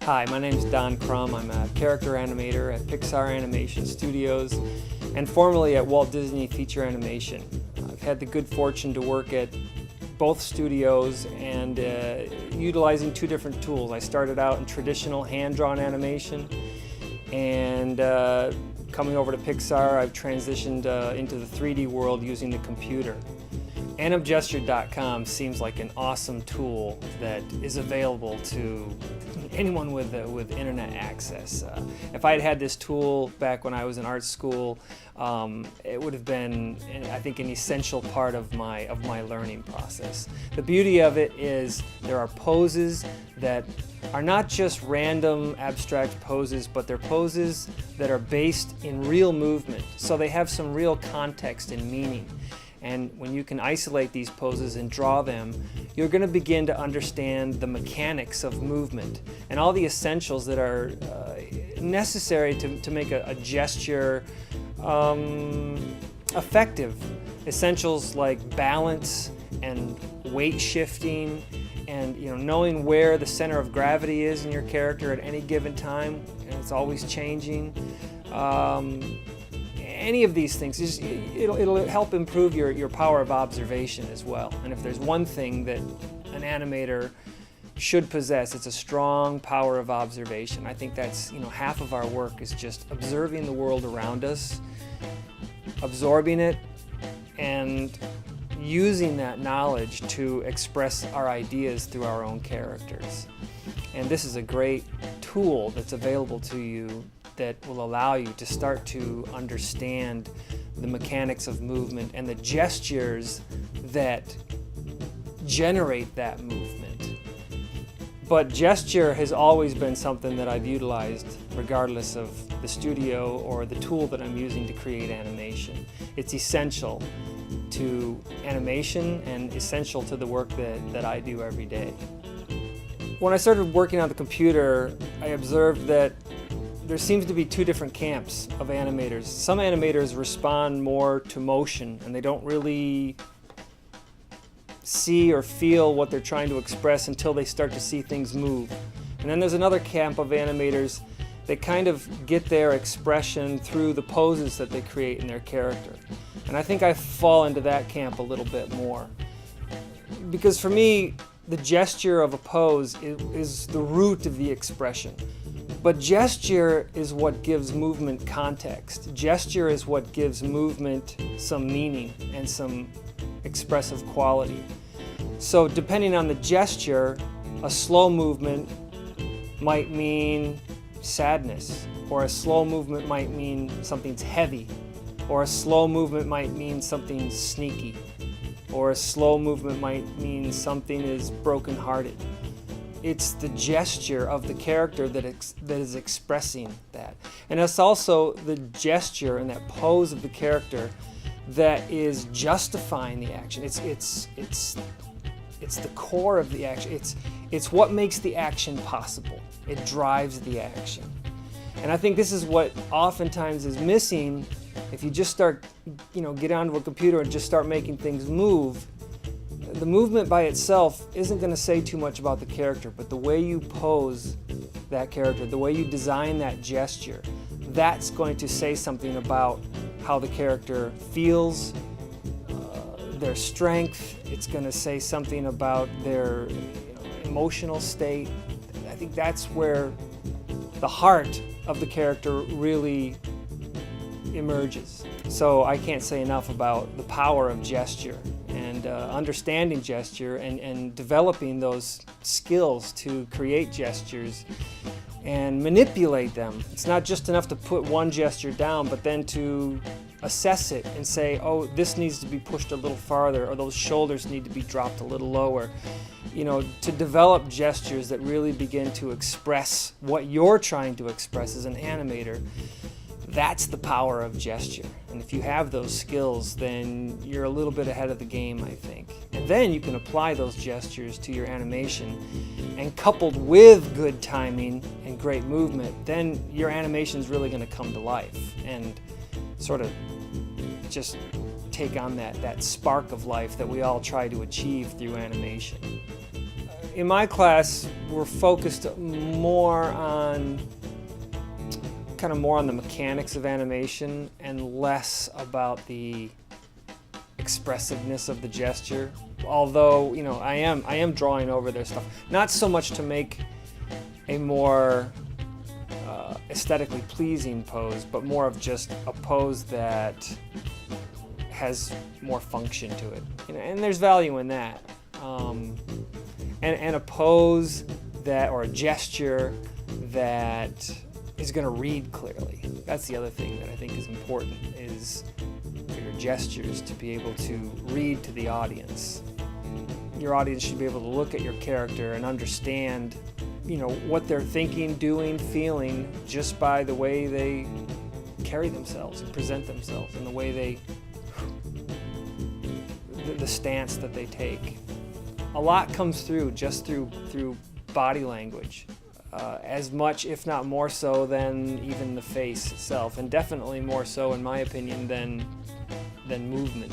Hi, my name is Don Crum. I'm a character animator at Pixar Animation Studios and formerly at Walt Disney Feature Animation. I've had the good fortune to work at both studios and utilizing two different tools. I started out in traditional hand-drawn animation, and coming over to Pixar, I've transitioned into the 3D world using the computer. AnimGesture.com seems like an awesome tool that is available to anyone with internet access. If I had had this tool back when I was in art school, it would have been, I think, an essential part of my learning process. The beauty of it is there are poses that are not just random abstract poses, but they're poses that are based in real movement, so they have some real context and meaning. And when you can isolate these poses and draw them, you're going to begin to understand the mechanics of movement and all the essentials that are necessary to make a gesture effective. Essentials like balance and weight shifting, and knowing where the center of gravity is in your character at any given time, and it's always changing. Any of these things, it'll help improve your power of observation as well. And if there's one thing that an animator should possess, it's a strong power of observation. I think that's half of our work is just observing the world around us, absorbing it, and using that knowledge to express our ideas through our own characters. And this is a great tool that's available to you that will allow you to start to understand the mechanics of movement and the gestures that generate that movement. But gesture has always been something that I've utilized regardless of the studio or the tool that I'm using to create animation. It's essential to animation and essential to the work that I do every day. When I started working on the computer, I observed that there seems to be two different camps of animators. Some animators respond more to motion and they don't really see or feel what they're trying to express until they start to see things move. And then there's another camp of animators that kind of get their expression through the poses that they create in their character. And I think I fall into that camp a little bit more. Because for me, the gesture of a pose is the root of the expression. But gesture is what gives movement context. Gesture is what gives movement some meaning and some expressive quality. So depending on the gesture, a slow movement might mean sadness, or a slow movement might mean something's heavy, or a slow movement might mean something sneaky, or a slow movement might mean something is broken-hearted. It's the gesture of the character that is expressing that. And it's also the gesture and that pose of the character that is justifying the action. It's the core of the action. It's what makes the action possible. It drives the action. And I think this is what oftentimes is missing if you just start, get onto a computer and just start making things move. The movement by itself isn't going to say too much about the character, but the way you pose that character, the way you design that gesture, that's going to say something about how the character feels, their strength. It's going to say something about their emotional state. I think that's where the heart of the character really emerges. So I can't say enough about the power of gesture and understanding gesture and developing those skills to create gestures and manipulate them. It's not just enough to put one gesture down, but then to assess it and say, oh, this needs to be pushed a little farther, or those shoulders need to be dropped a little lower. To develop gestures that really begin to express what you're trying to express as an animator. That's the power of gesture. And if you have those skills, then you're a little bit ahead of the game, I think. And then you can apply those gestures to your animation, and coupled with good timing and great movement, then your animation is really going to come to life and sort of just take on that spark of life that we all try to achieve through animation. In my class, we're focused more on the mechanics of animation and less about the expressiveness of the gesture. Although, you know, I am drawing over their stuff. Not so much to make a more aesthetically pleasing pose, but more of just a pose that has more function to it. You know, and there's value in that. And a pose that, or a gesture that is going to read clearly. That's the other thing that I think is important, is for your gestures to be able to read to the audience. Your audience should be able to look at your character and understand, you know, what they're thinking, doing, feeling, just by the way they carry themselves and present themselves, and the way the stance that they take. A lot comes through just through body language, as much, if not more so, than even the face itself, and definitely more so, in my opinion, than movement.